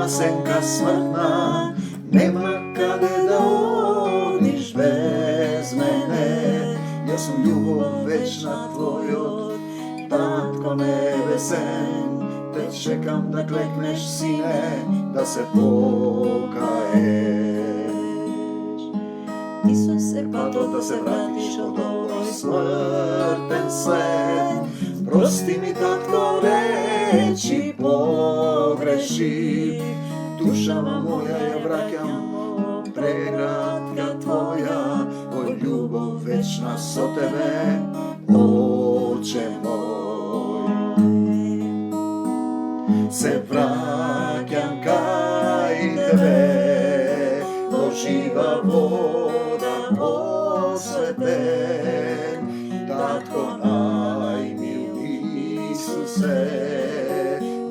senka smrtna, nema kade da odiš bez mene. Ja sam ljubav večna tvojoj, Tatko nebesen, te čekam da klekneš, sine, da se pokaješ. Isuse, Pa to da se vratiš od ovoj smrten svet. Prosti mi, Tatko, reći pogreši, dušama moja ja vraćam pregratka tvoja, oj ljubav večna so tebe, Oče moj. Se vraćam kaj tebe, o živa voda osveten, Tatko najmiliji Isuse,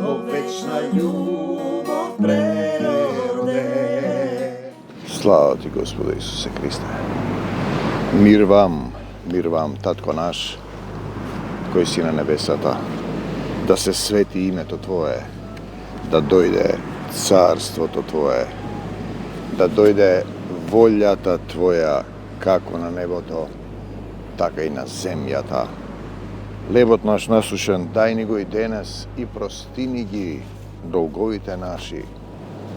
o večna ljubav prerode. Slava ti, Gospode Isuse Hriste. Mir vam, Tatko naš, koji si na nebesata, da se sveti ime to Tvoje, da dojde carstvo to Tvoje, da dojde voljata Tvoja, kako na nебото, така и на земјата. Лебот наш насушен, дај ни го и денес и простини ги долговите наши,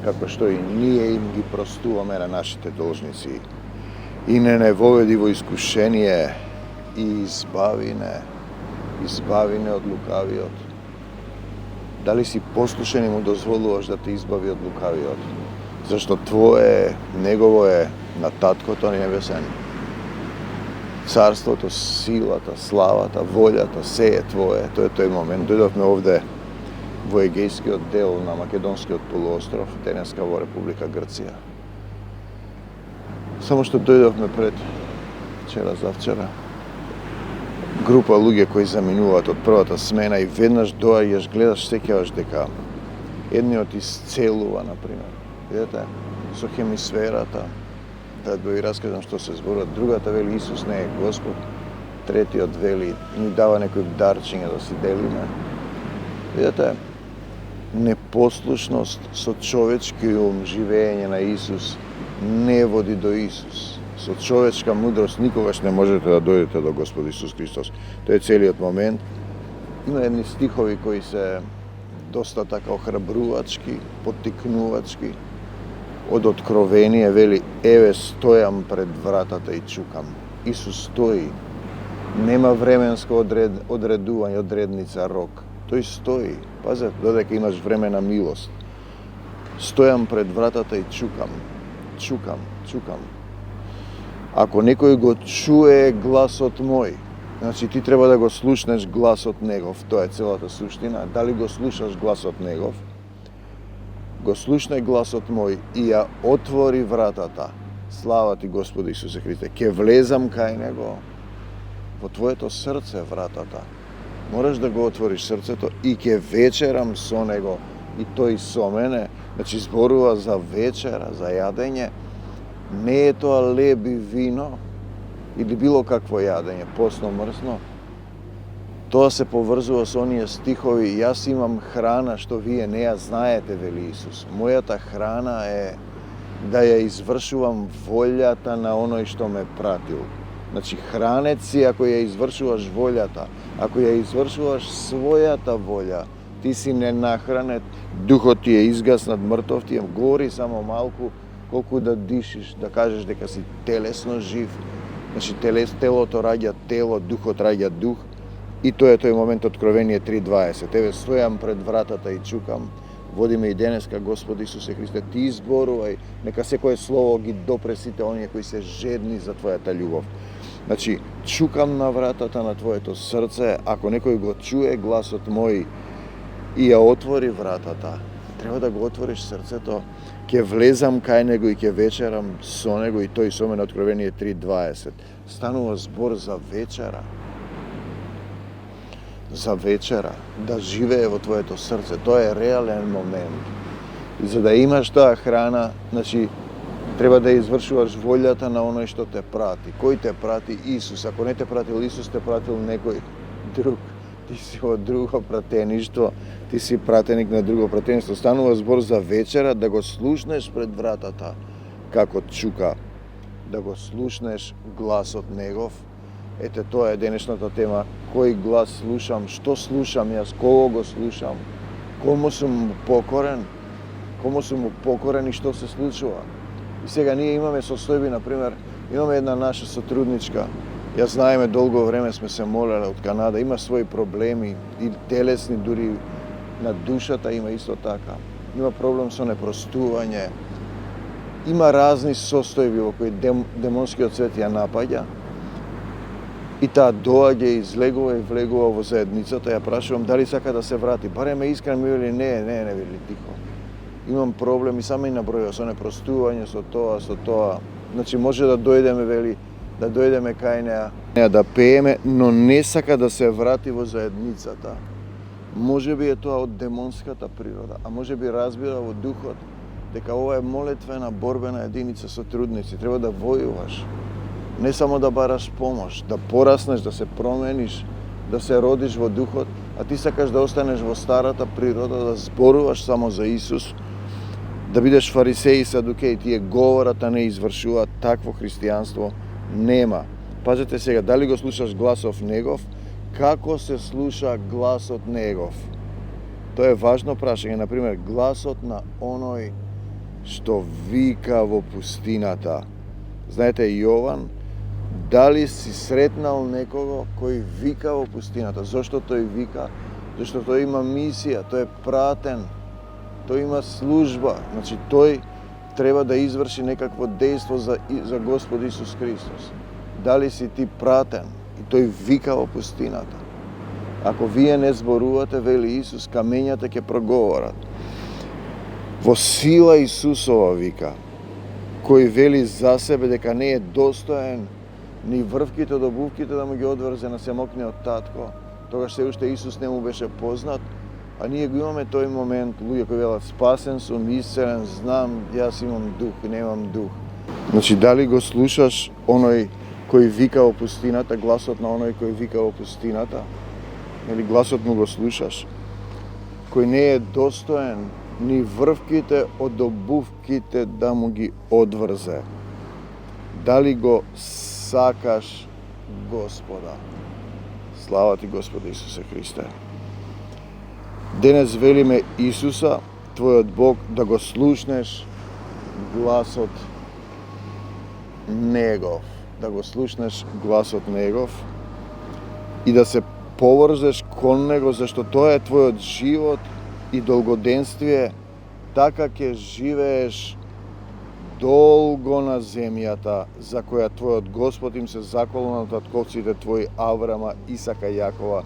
како што и ние им ги простуваме на нашите должници. И не воведи во искушение, и избави не од лукавиот. Дали си послушен и му дозволуваш да те избави од лукавиот? Зашто Твое, Негово е на Таткото небесен. Царството, силата, славата, волјата, се е Твое. Тоа е тој момент. Дојдовме овде во егејскиот дел на Македонскиот полуостров, денеска во Република Грција. Само што дојдовме пред завчера. Група луѓе кои заминуваат од првата смена и веднаш доаѓаш, гледаш, сеќаваш дека едниот исцелува, например. Видете, со хемисферата, да ви раскажам што се зборува. Другата вели Исус не е Господ, третиот вели ни дава некои дарчиња да си делиме. Видете, непослушност со човечки ум, живење на Исус не води до Исус. Со човечка мудрост никогаш не можете да дојдете до Господ Исус Христос. Тој е целиот момент. Има едни стихови кои се доста така охрабрувачки, поттикнувачки. Од Откровение вели: еве стојам пред вратата и чукам. Исус стои. Нема временско одредување, одредница, рок. Тој стои. Пазете, додека имаш време на милост. Стојам пред вратата и чукам. Чукам. Ако некој го чуе гласот мој, значи ти треба да го слушнеш гласот Негов. Тоа е целата суштина. Дали го слушаш гласот Негов? Го слушнај гласот мој и ја отвори вратата. Слава ти, Господи Исусе Христе. Ке влезам кај Него. Во твоето срце вратата. Мораш да го отвориш срцето и ке вечерам со Него и тој со мене. Значи зборува за вечера, за јадење. Не е тоа леб и вино или било какво јадење, посно, мрсно. Тоа се поврзува со оние стихови: јас имам храна што вие не ја знаете, вели Исус. Мојата храна е да ја извршувам волјата на оној што ме пратил. Значи, хранец си ако ја извршуваш волјата, ако ја извршуваш својата волја, ти си ненахранет, духот ти е изгаснат, мртов ти е, гори само малку, колку да дишиш, да кажеш дека си телесно жив. Значи, телото раѓа тело, духот раѓа дух. И тоа е тој момент, Откровение 3.20. Еве стојам пред вратата и чукам. Води ме и денеска, Господи Исусе Христе, ти изборувај, нека секое слово ги допре сите оние кои се жедни за Твојата љубов. Значи, чукам на вратата на Твоето срце, ако некој го чуе гласот мој и ја отвори вратата, треба да го отвориш срцето, ќе влезам кај Него и ќе вечерам со Него и тој со мене, Откровение 3.20. Станува збор за вечера. За вечера, да живее во твоето срце. Тоа е реален момент. И за да имаш таа храна, значи, треба да извршуваш волјата на оној што те прати. Кој те прати? Исус. Ако не те пратил Исус, те пратил некој друг. Ти си од друго пратеништво, ти си пратеник на друго пратеництво. Станува збор за вечера, да го слушнеш пред вратата, како чука, да го слушнеш гласот негов. Ете, тоа е денешната тема. Кој глас слушам, што слушам јас, кого го слушам, кому сум му покорен, и што се случува. И сега ние имаме состојби, например, имаме една наша сотрудничка, ја знаеме долго време сме се молеле од Канада, има своји проблеми, и телесни, дури на душата има исто така. Има проблем со непростување. Има разни состојби во кои демонскиот свет ја напаѓа. И таа доаѓа и излегува и влегува во заедницата. Ја прашувам дали сака да се врати. Барем ме искрен ми вели не вели тихо. Имам проблем и само и набројува со непростување, со тоа. Значи може да дојдеме, вели, да дојдеме кај неа, да пееме, но не сака да се врати во заедницата. Може би е тоа од демонската природа, а може би разбира во духот дека ова е молитвена борбена единица со трудници. Треба да војуваш. Не само да бараш помош, да пораснеш, да се промениш, да се родиш во духот, а ти сакаш да останеш во старата природа, да зборуваш само за Исус, да бидеш фарисеи и садукеи, тие говорат, а не извршуваат. Такво христијанство нема. Пазете сега, дали го слушаш гласов негов, како се слуша гласот негов? Тоа е важно прашање. Например, гласот на оној што вика во пустината. Знаете, Јован, дали си сретнал некого кој вика во пустината? Зошто тој вика? Зашто тој има мисија, тој е пратен, тој има служба. Значи, тој треба да изврши некакво дејство за Господ Исус Христос. Дали си ти пратен? И тој вика во пустината. Ако вие не зборувате, вели Исус, камењата ќе проговорат. Во сила Исусова вика, кој вели за себе дека не е достоен ни врвките од обувките да му ги одврзе на семокниот татко. Тогаш се уште Исус не му беше познат, а ние го имаме тој момент, луѓе кои велат спасен сум, исцелен, знам, јас имам дух и немам дух. Значи, дали го слушаш оној кој вика во пустината, гласот на оној кој вика во пустината? Или гласот му го слушаш? Кој не е достоен ни врвките од обувките да му ги одврзе. Дали го сакаш Господа? Слава ти, Господи Исусе Христе. Денес велиме Исуса, твојот Бог, да го слушнеш гласот Негов. Да го слушнеш гласот Негов и да се поврзеш кон Него, зашто тоа е твојот живот и долгоденствие, така ќе живееш долго на земјата, за која твојот Господ им се заколна на татковците твои Аврама, Исака и Јакова,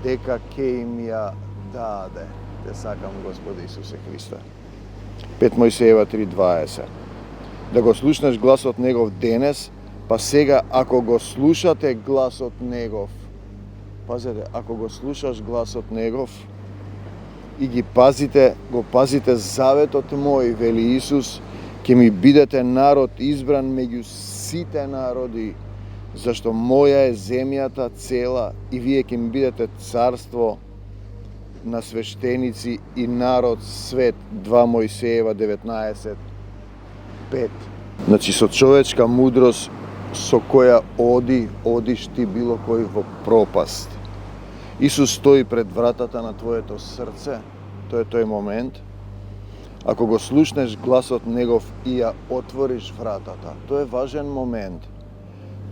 дека ќе им ја даде. Те сакам, Господи Исусе Христе. 5 Мојсеева 3:20. Да го слушнеш гласот Негов денес, па сега ако го слушате гласот Негов, пазете, ако го слушаш гласот Негов и го пазите заветот мој, вели Исус, ќе ми бидете народ избран меѓу сите народи, зашто моја е земјата цела и вие ќе ми бидете царство на свештеници и народ свет. 2 Мојсеева 19:5. Значи, со човечка мудрост со која одиш ти било кој во пропаст. Исус стои пред вратата на твоето срце, тоа е тој момент. Ако го слушнеш гласот Негов и ја отвориш вратата, тоа е важен момент.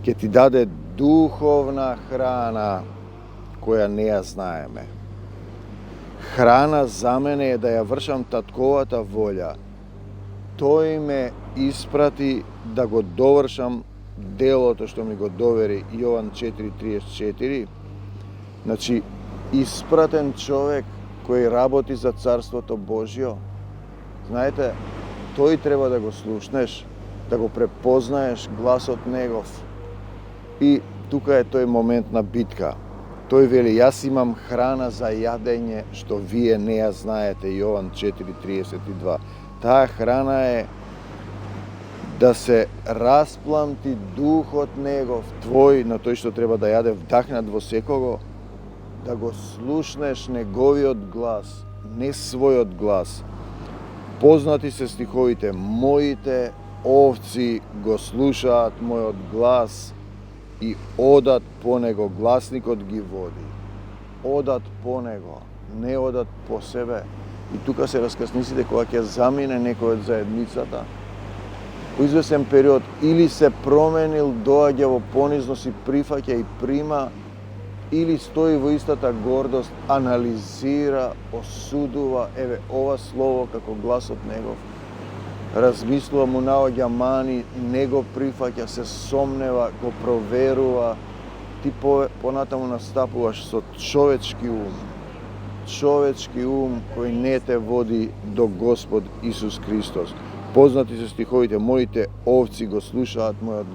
Ќе ти даде духовна храна која не ја знаеме. Храна за мене е да ја вршам татковата волја. Тој ме испрати да го довршам делото што ми го довери, Јован 4:34. Значи, испратен човек кој работи за Царството Божјо, знаете, тој треба да го слушнеш, да го препознаеш гласот Негов. И тука е тој момент на битка. Тој вели, јас имам храна за јадење што вие не ја знаете, Јован 4:32. Таа храна е да се распламти духот Негов, твој, на тој што треба да јаде вдахнат во секого, да го слушнеш неговиот глас, не својот глас. Познати се стиховите: моите овци го слушаат мојот глас и одат по него, гласникот ги води. Одат по него, не одат по себе. И тука се раскасниците кога ќе замине некој од заедницата. По известен период или се променил, доаѓа во понизност и прифаќа и прима, или стои во истата гордост, анализира, осудува, еве ова слово како гласот негов. Размислува, му наоѓа мани, не го прифаќа, се сомнева, го проверува. Ти понатаму настапуваш со човечки ум. Човечки ум кој не те води до Господ Исус Христос. Познати се стиховите: моите овци го слушаат мојот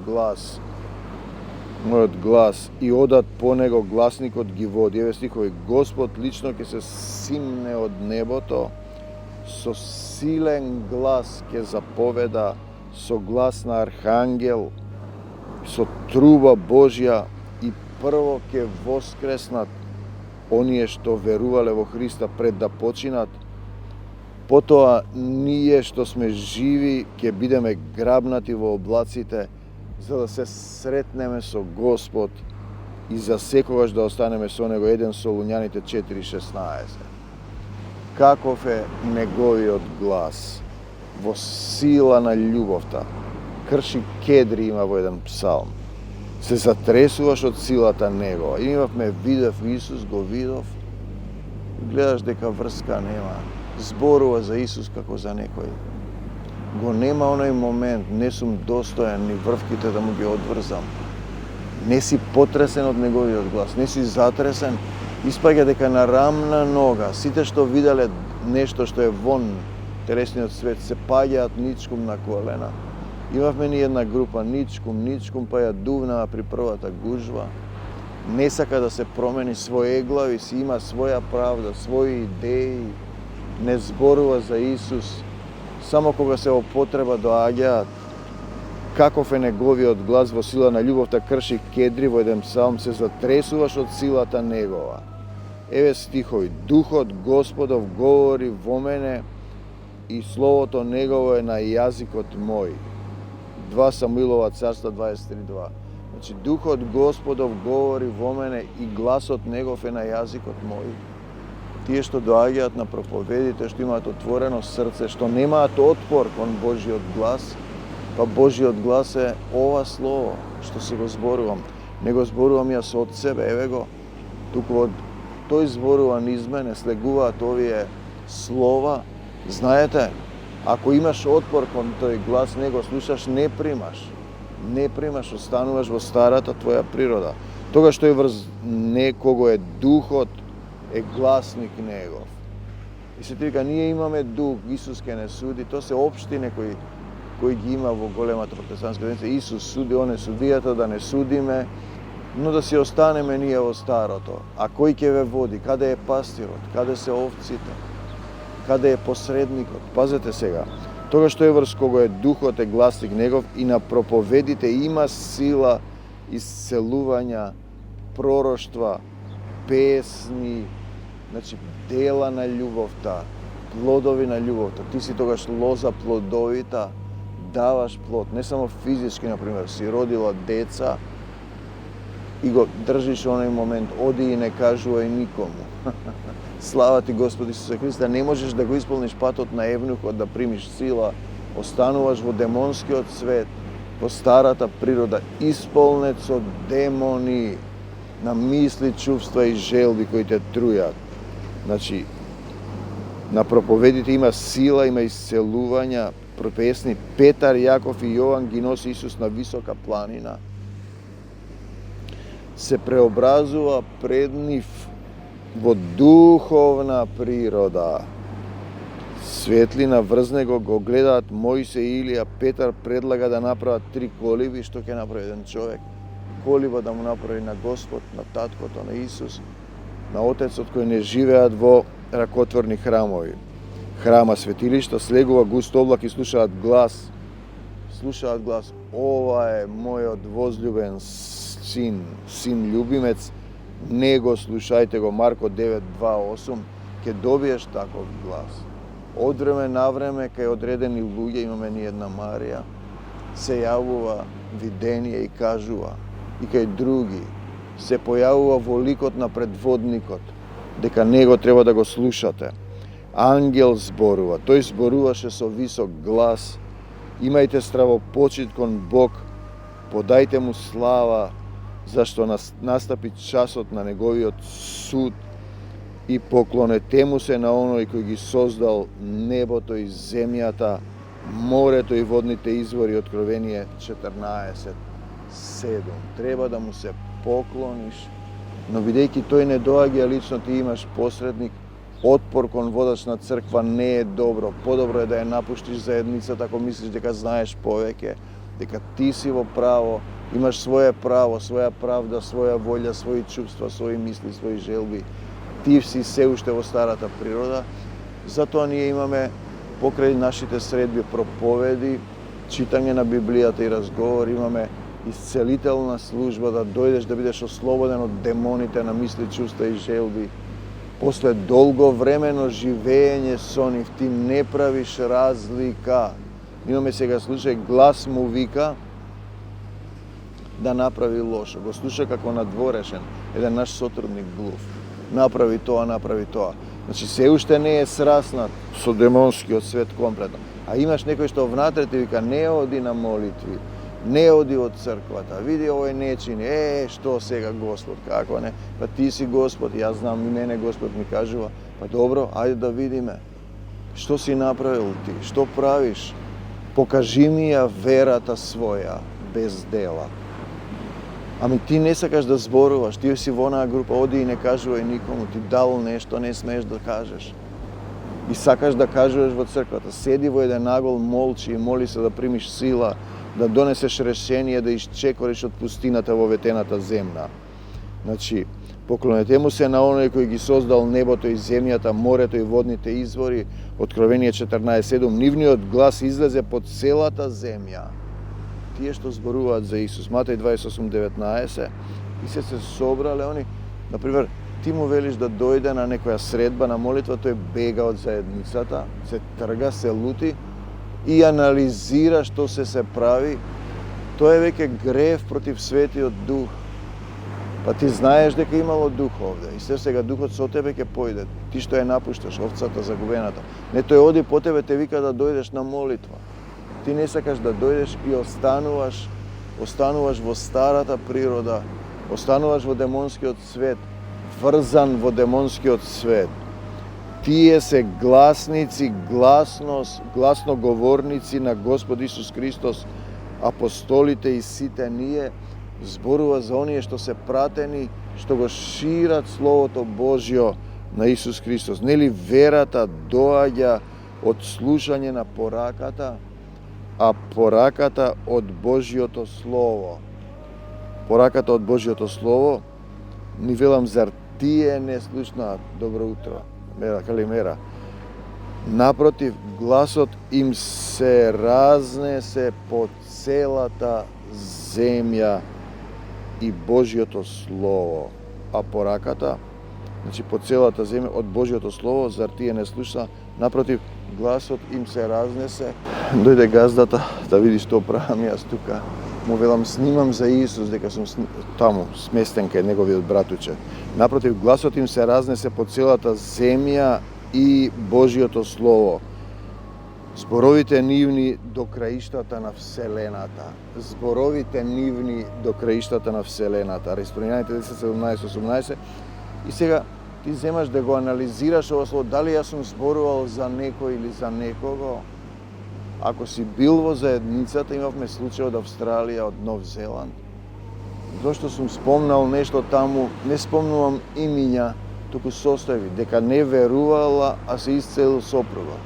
глас и одат по него, гласникот ги води. Еве стихови: Господ лично ќе се симне од небото, со силен глас ќе заповеда, со глас на архангел, со труба Божја, и прво ќе воскреснат оние што верувале во Христа пред да починат. Потоа ние што сме живи ќе бидеме грабнати во облаците, за да се сретнеме со Господ и за секогаш да останеме со Него. 1 Солуњаните 4:16. Каков е неговиот глас? Во сила на љубовта. Крши кедри има во еден псалм. Се затресуваш од силата негова. И имавме, видев Исус, го видов. Гледаш дека врска нема. Зборува за Исус како за некој. Го нема оној момент, не сум достоен ни врвките да му ги одврзам. Не си потресен од неговиот глас, не си затресен. Испаѓа дека на рамна нога, сите што виделе нешто што е вон телесниот свет, се паѓаат ничкум на колена. Имавме ни една група, ничкум, па ја дувнаа при првата гужва. Не сака да се промени, свој еглави си, има своја правда, своји идеи, не зборува за Исус. Само кога се во потреба доаѓаат. Каков е неговиот глас? Во сила на љубовта крши кедри, во еден псалм, се затресуваш од силата негова. Еве стихови: Духот Господов говори во мене и словото негово е на јазикот мој. 2 Самуилова царства 23:2. Значи, Духот Господов говори во мене и гласот негов е на јазикот мој. Тие што доаѓаат на проповедите, што имаат отворено срце, што немаат отпор кон Божиот глас, па Божиот глас е ова слово што се го зборувам. Не го зборувам јас од себе, еве го, туку од тој зборува низ мене, слегуваат овие слова. Знаете, ако имаш отпор кон тој глас, не го слушаш, не примаш, остануваш во старата твоја природа. Тогаш тој врз некого е духот, е гласник негов. И се ти вика, ние имаме дух, Исус ке не суди, то се општине кои ги има во големата протестантска заедница. Исус суди, он е судијата, да не судиме, но да си останеме ние во старото. А кој ќе ве води? Каде е пастирот? Каде се овците? Каде е посредникот? Пазете сега. Тогаш тој врз кого е духот е гласник негов и на проповедите има сила, исцелувања, пророштва, песни, значи дела на љубовта, плодови на љубовта. Ти си тогаш лоза плодовита, даваш плод, не само физички, например, си родила деца и го држиш оној момент, оди и не кажувај никому. Слава ти Господ Исусе Христа, не можеш да го исполниш патот на евнухот, да примиш сила, остануваш во демонскиот свет, во старата природа, исполнет со демони, на мисли, чувства и желби кои те трујат. Значи, на проповедите има сила, има исцелувања, песни. Петар, Јаков и Јован ги носи Исус на висока планина. Се преобразува пред нив во духовна природа. Светлина врз него го гледаат Мојсе и Илија. Петар предлага да направат 3 коливи, што ќе направи еден човек. Колиба да му направи на Господ, на таткото, на Исус, на Отецот кој не живеат во ракотворни храмови. Храма, светилишта, слегува густ облак и слушаат глас. Ова е мојот возлюбен син љубимец, не го слушајте го, Марко 9:2-8, ќе добиеш таков глас. Од време на време, кај одредени луѓе, имаме ни една Марија, се јавува видение и кажува, и кај други се појавува во ликот на предводникот, дека него треба да го слушате. Ангел зборува, тој зборуваше со висок глас, имајте стравопочит кон Бог, подајте му слава, зашто настапи часот на неговиот суд, и поклонете му се на оној кој ги создал небото и земјата, морето и водните извори. Откровение 14:7. Треба да му се поклониш, но бидејќи тој не доаѓа лично, ти имаш посредник. Отпор кон водач на црква не е добро. Подобро е да ја напуштиш заедницата ако мислиш дека знаеш повеќе, дека ти си во право, имаш свое право, своја правда, своја волја, своји чувства, своји мисли, своји желби. Ти си се уште во старата природа. Затоа ние имаме покрај нашите средби проповеди, читање на Библијата и разговор, имаме исцелителна служба, да дојдеш да бидеш ослободен од демоните на мисли, чувства и желби. После долговремено живење со нив, ти не правиш разлика. Имаме сега случај, глас му вика да направи лошо. Го слуша како надворешен, еден наш сотрудник Блуф. Направи тоа, направи тоа. Значи, се уште не е сраснат со демонскиот свет комплетно. А имаш некој што внатре ти вика, не оди на молитви, не оди од црквата, види овој не чини, што сега Господ, како не, па ти си Господ, јас знам и мене Господ ми кажува, па добро, ајде да видиме, што си направил ти, што правиш, покажи ми ја верата своја, без дела. Ами ти не сакаш да зборуваш, ти си во онаа група, оди и не кажувај никому, ти дал нешто, не смееш да кажеш. И сакаш да кажуваш во црквата, седи во еден агол, молчи и моли се да примиш сила, да донесеш решение, да исчекориш од пустината во ветената земја. Значи, поклонете му се на оној кој ги создал небото и земјата, морето и водните извори. Откровение 14:7. Нивниот глас излезе по целата земја. Тие што зборуваат за Исус. Матеј 28:19. И се собрале они. Например, ти му велиш да дојде на некоја средба, на молитва, тој бега од заедницата, се трга, се лути и анализира што се прави. Тоа е веќе грев против Светиот Дух. Па ти знаеш дека имало дух овде и сега духот со тебе ќе појде. Ти што ја напушташ, овцата загубената. Не, тој оди по тебе, те вика да дојдеш на молитва. Ти не сакаш да дојдеш и остануваш во старата природа, остануваш во демонскиот свет, врзан во демонскиот свет. Тие се гласници, гласноговорници на Господ Исус Христос, апостолите и сите ние, зборува за оние што се пратени, што го шират Словото Божјо на Исус Христос. Нели верата доаѓа од слушање на пораката, а пораката од Божјото Слово. Пораката од Божјото Слово, ни велам, зар тие не слушнаат? Добро утро, мера, калимера. Напротив, гласот им се разнесе по целата земја и Божјото Слово. А пораката, значи по целата земја од Божјото Слово, зар тие не слушна? Напротив, гласот им се разнесе. Дојде газдата да види што правам јас тука. Му велам, снимам за Исус, дека сум таму, сместен кај неговиот братуче. Напротив, гласот им се разнесе по целата земја и Божјото Слово. Зборовите нивни до краиштата на Вселената. Зборовите нивни до краиштата на Вселената. Разпорјаните 17:18. И сега ти земаш да го анализираш ова слово, дали јас сум зборувал за некој или за некого. Ако си бил во заедницата, имавме случај од Австралија, од Нов Зеланд. Зошто сум спомнал нешто таму, не спомнувам имиња, туку состојби, дека не верувала, а се исцелил сопругот.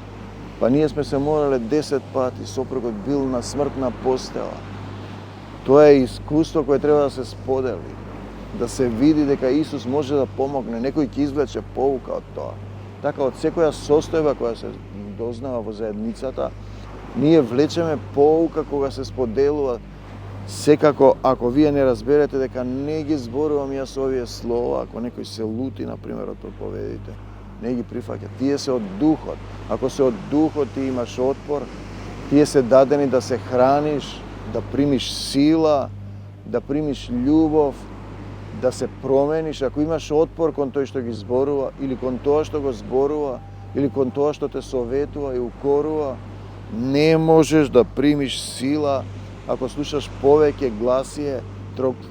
Па ние сме се морале 10 пати, сопругот бил на смртна постела. Тоа е искуство кое треба да се сподели, да се види дека Исус може да помогне, некој ќе извлече поука од тоа. Така, од секоја состојба која се дознава во заедницата, ние влечеме поука кога се споделува Секако, ако вие не разберете дека не ги зборувам јас овие слова, ако некој се лути, например, од проповедите, не ги прифаќа. Тие се од духот. Ако се од духот ти имаш отпор, тие се дадени да се храниш, да примиш сила, да примиш љубов, да се промениш. Ако имаш отпор кон тој што ги зборува, или кон тоа што го зборува, или кон тоа што те советува и укорува, не можеш да примиш сила ако слушаш повеќе гласие,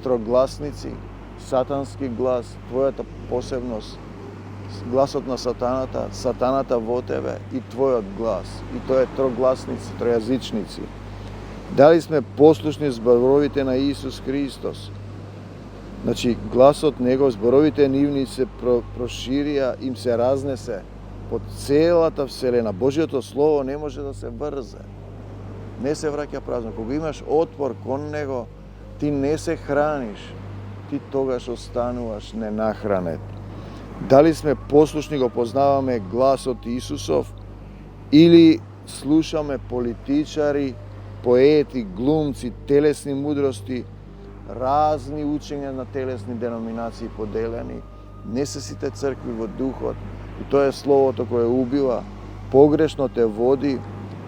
трогласници, сатански глас, твојата посебност, гласот на сатаната, сатаната во тебе и твојот глас. И тоа е трогласници, тројазичници. Дали сме послушни зборовите на Исус Христос? Значи, гласот Негов, зборовите нивни се проширија, им се разнесе по целата вселена. Божиото Слово не може да се врзе. Не се враќа празно. Кога имаш отпор кон Него, ти не се храниш. Ти тогаш остануваш ненахранет. Дали сме послушни, го познаваме гласот Исусов, или слушаме политичари, поети, глумци, телесни мудрости, разни учења на телесни деноминации поделени. Не се сите цркви во духот. И тоа е словото кое убива, погрешно те води.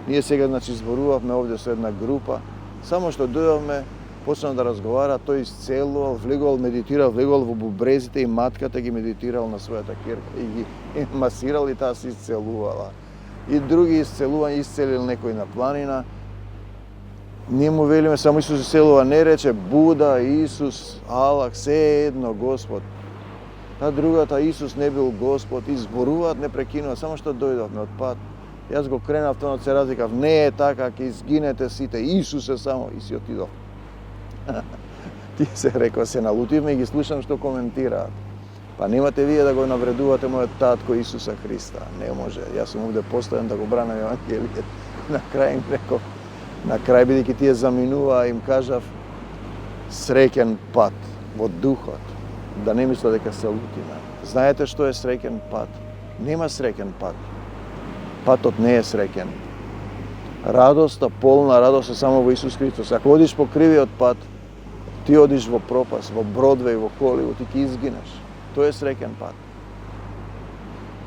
Ние сега, значи, зборувавме овде со една група, само што дојдовме, почна да разговара, тој исцелувал, влегувал, медитирал, влегувал во бубрезите и матката ги медитирал на својата керка и ги масирал и таа се исцелувала. И други исцелил некој на планина. Ние му велиме, само Исус исцелува, не рече Буда, Исус, Аллах, се едно Господ. Та другата, Исус не бил Господ, и зборуваат, не прекинуваат, само што дојдовме од пат. Јас го кренав тоа, се разликав, не е така, ќе изгинете сите, Исус е само, и си отидов. Ти се рекол, се налутивме и ги слушам што коментираат. Па немате вие да го навредувате мојот татко Исуса Христа, не може. Јас сум овде постојан да го бранам Евангелието. На крај им реков, на крај бидејќи тие заминуваа, им кажав среќен пат во духот, да не мисла дека се лутиме. Знаете што е среќен пат? Нема среќен пат. Патот не е среќен. Радоста, полна радост е само во Исус Христос. Ако одиш по кривиот пат, ти одиш во пропаст, во Бродвеј, во Холивуд, ти ќе изгинеш. Тој е среќен пат.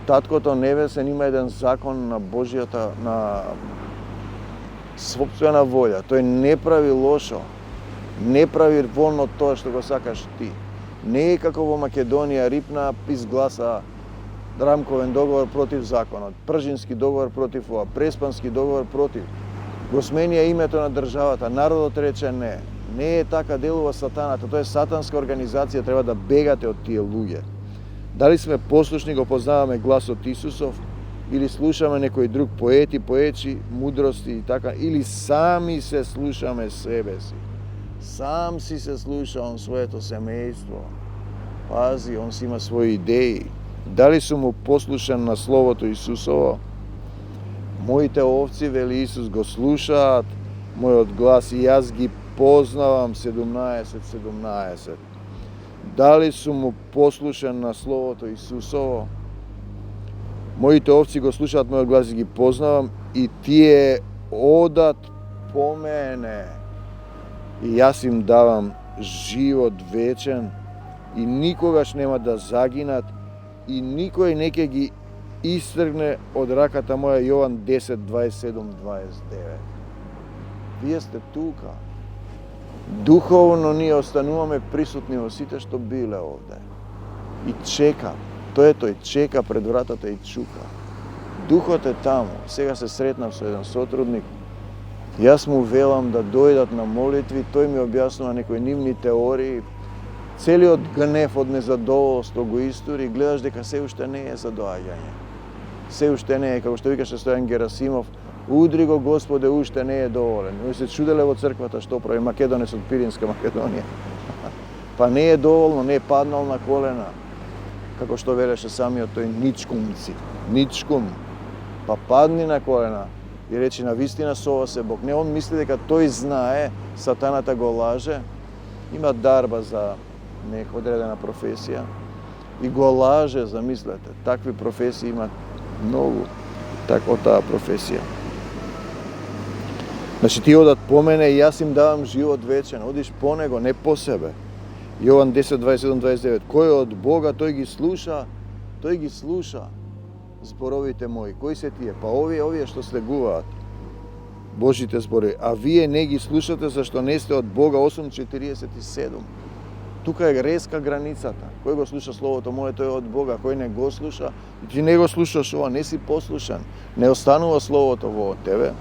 Таткото небесен има еден закон на Божјата, на собствена волја. Тој не прави лошо, не прави волно тоа што го сакаш ти. Не е како во Македонија, Рипна изгласа рамковен договор против законот, пржински договор против ова, преспански договор против. Го сменија името на државата, народот рече не. Не е така, делува сатаната, тоа е сатанска организација, треба да бегате од тие луѓе. Дали сме послушни, го познаваме гласот Исусов, или слушаме некој друг поети, поечи, мудрости и така, или сами се слушаме себе си. Сам си се слуша он своето семејство. Пази, он си има своји идеи. Дали сум му послушен на Словото Исусово? Моите овци, вели Исус, го слушаат мојот глас и јас ги познавам 17:17. Дали сум му послушен на Словото Исусово? Моите овци го слушаат мојот глас и ги познавам и тие одат по мене. И јас им давам живот вечен и никогаш нема да загинат и никој не ќе ги истргне од раката моја. Јован 10:27-29. Вие сте тука. Духовно ние остануваме присутни во сите што биле овде. И чека. Тој чека пред вратата и чука. Духот е таму. Сега се сретнав со еден сотрудник. Јас му велам да дојдат на молитви, тој ми објаснува некои нивни теории. Целиот гнев од незадоволство го истори, гледаш дека се уште не е за доаѓање. Се уште не е, како што викаше Стојан Герасимов, удри го Господе, уште не е доволен. Ој се чуделе во црквата што прави македонец од Пиринска Македонија. Па не е доволно, не е паднал на колена, како што велеше самиот тој Ничкум. Па падни на колена и речи на вистина сова се Бог. Не, он мисли дека тој знае, сатаната го лаже, има дарба за нека одредена професија и го лаже, замислете. Такви професии има многу, од таа професија. Значи ти одат по мене и јас им давам живот вечен. Одиш по него, не по себе. Јован 10, 27, 29. Кој е од Бога, тој ги слуша зборовите мои. Кои се тие? Па овие што слегуваат Божите зборови. А вие не ги слушате зашто не сте од Бога. 8:47. Тука е резка границата. Кој го слуша Словото мое, тој е од Бога. Кој не го слуша, и ти не го слушаш ова, не си послушан. Не останува Словото во тебе.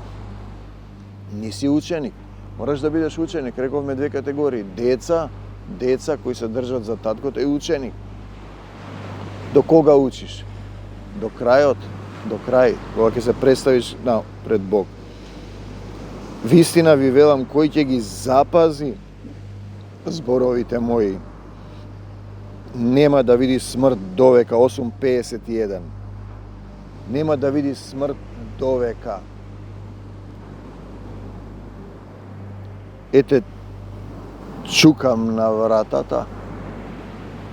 Не си ученик. Мораш да бидеш ученик. Рековме две категории. Деца кои се држат за таткото е ученик. До кога учиш? До крај, кога ќе се представиш пред Бог. Вистина ви велам, кој ќе ги запази зборовите мои, нема да види смрт довека. 8:51. Нема да види смрт довека. Ете, чукам на вратата,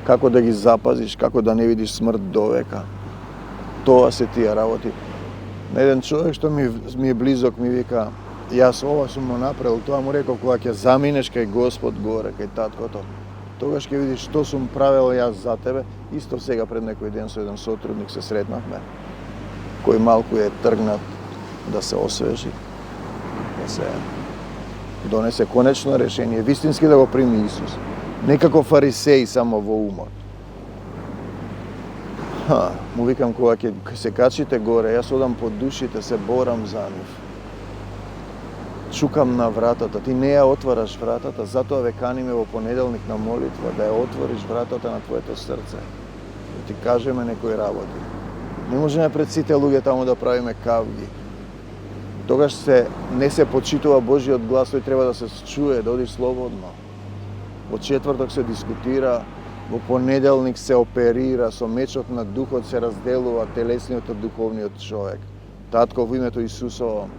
како да ги запазиш, како да не видиш смрт довека. Тоа се тие работи. На еден човек што ми е близок ми вика, јас ова сум му направил, тоа му реков, кога ќе заминеш кај Господ горе, кај таткото, тогаш ќе видиш што сум правил јас за тебе. Исто сега пред некој ден со еден сотрудник се сретнавме, кој малку е тргнат да се освежи, да се донесе конечно решение, вистински да го прими Исус. Не како фарисеи само во умот. Му викам, кога ќе се качите горе, јас одам по душите, се борам за нив. Чукам на вратата, ти не ја отвараш вратата, затоа ве каниме во понеделник на молитва, да ја отвориш вратата на твоето срце. Да ти кажеме некои работи. Не можеме пред сите луѓе таму да правиме кавги. Тогаш не се почитува Божиот глас, тој треба да се чуе, да одиш слободно. Во четврток се дискутира, во понеделник се оперира, со мечот на духот се разделува телесниот од духовниот човек. Татко, во името Исусово,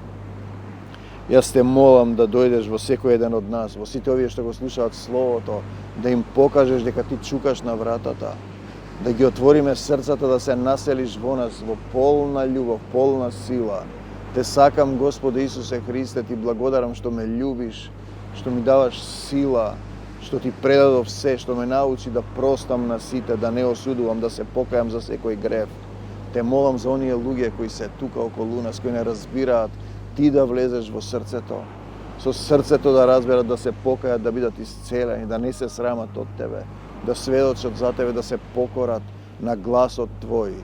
јас те молам да дојдеш во секој еден од нас, во сите овие што го слушаат Словото, да им покажеш дека ти чукаш на вратата, да ги отвориме срцата, да се населиш во нас во полна љубов, полна сила. Те сакам, Господе Исусе Христе, ти благодарам што ме љубиш, што ми даваш сила, што ти предадов се, што ме научи да простам на сите, да не осудувам, да се покајам за секој грев. Те молам за оние луѓе кои се тука околу нас, кои не разбираат, ти да влезеш во срцето, со срцето да разберат, да се покајат, да бидат исцелени, да не се срамат од тебе, да сведочат за тебе, да се покорат на гласот твој.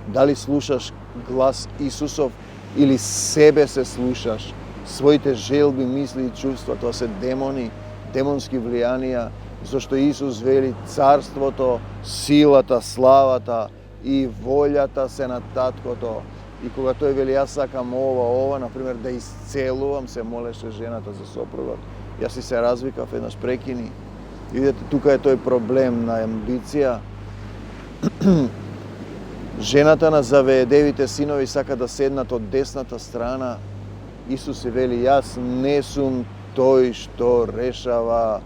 Дали слушаш глас Исусов или себе се слушаш, своите желби, мисли и чувства, тоа се демони, демонски влијанија, зашто Исус вели царството, силата, славата и волјата се на таткото. И кога тој вели јас сакам ова, например, да исцелувам, се молеше жената за сопругот. Јас и се развикав, еднаш прекини. И видите, тука е тој проблем на амбиција. Жената на Завеедевите синови сака да седнат од десната страна. Исус се вели, јас не сум тој што решава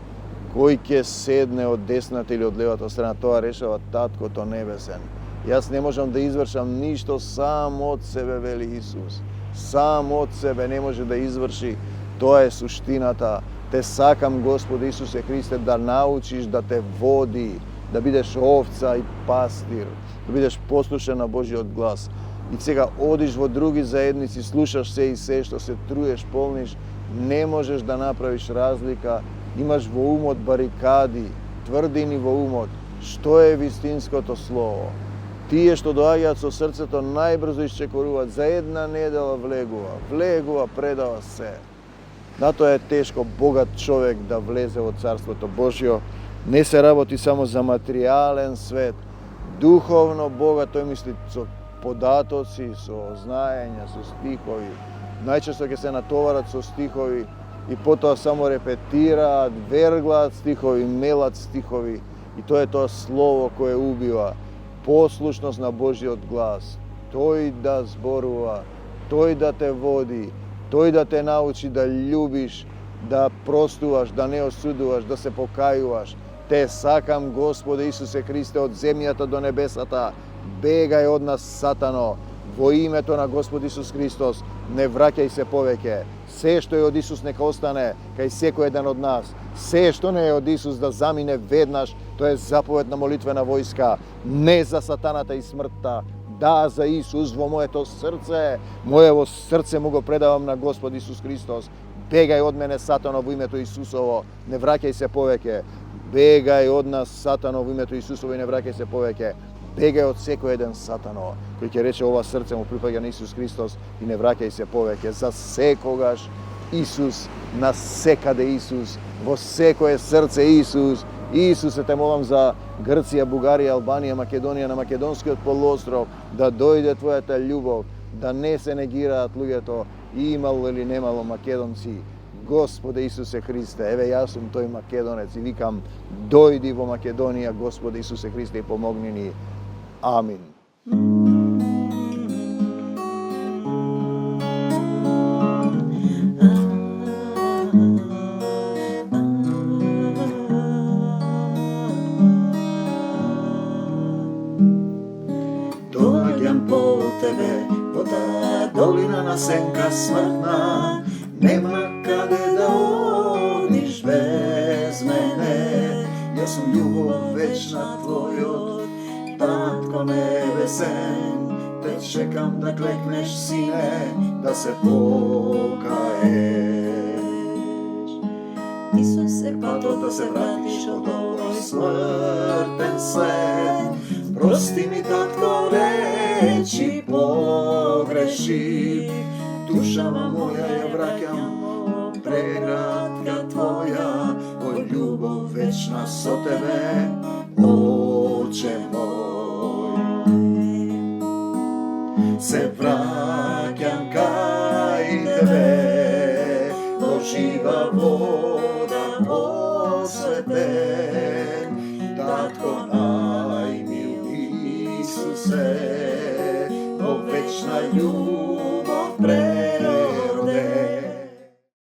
кој ќе седне од десната или од левата страна. Тоа решава Таткото небесен. Јас не можам да извршам ништо сам од себе, вели Исус. Сам од себе не може да изврши. Тоа е суштината. Те сакам, Господи Исусе Христе, да научиш да те води, да бидеш овца и пастир, да бидеш послушен на Божиот глас. И сега одиш во други заедници, слушаш се и се што се труеш, полниш, не можеш да направиш разлика, имаш во умот барикади, тврдини во умот. Што е вистинското слово? Тие што доаѓаат со срцето најбрзо исчекоруваат, за една недела влегува, предава се. Затоа е тешко богат човек да влезе во Царството Божјо. Не се работи само за материјален свет. Духовно богат, тој мисли со податоци, со знаења, со стихови. Најчесто ќе се натоварат со стихови и потоа само репетираат, верглаат стихови, мелат стихови. И тоа е тоа слово кое убива. Послушност на Божиот глас. Тој да зборува, тој да те води, тој да те научи да љубиш, да простуваш, да не осудуваш, да се покајуваш. Те сакам, Господе Исусе Христе, од земјата до небесата. Бегај од нас, Сатано. Во името на Господ Исус Христос, не враќај се повеќе. Се што е од Исус нека остане кај секој еден од нас. Се што не е од Исус да замине веднаш, тоа е заповед на молитвена војска, не за сатаната и смртта, да за Исус во моето срце. Моево срце му го предавам на Господ Исус Христос. Бегај од мене, сатано, во името Исусово, не враќај се повеќе. Бегај од нас, сатано, во името Исусово, и не враќај се повеќе. Бегај од секој еден, сатано, кој ќе рече ова срце му припаѓа на Исус Христос, и не враќај се повеќе. За секогаш Исус, на секаде Исус, во секое срце Исус. Исусе, те молам за Грција, Бугарија, Албанија, Македонија, на Македонскиот полуостров, да дојде Твојата љубов, да не се негираат луѓето, имало или немало македонци. Господе Исусе Христе, еве јас сум тој македонец и викам, дојди во Македонија, Господе Исусе Христе, и помогни ни. Амин. Доаѓам по тебе, во таа долина на сенка смртна, нема каде да одиш без мене. Јас сум љубов вечна твојот, Татко небесен, те чекам да клекнеш, сине, да се покаеш. Исусе, патот да се вратиш од овој смртен свет. Прости ми, Татко, речи погреши, душава моја ја враќам, преградка Твоја, во љубов вечна со Тебе, Оче мој. Се враќам кај Тебе, во жива вода осветен, Татко најмил Исусе, во вечна љубов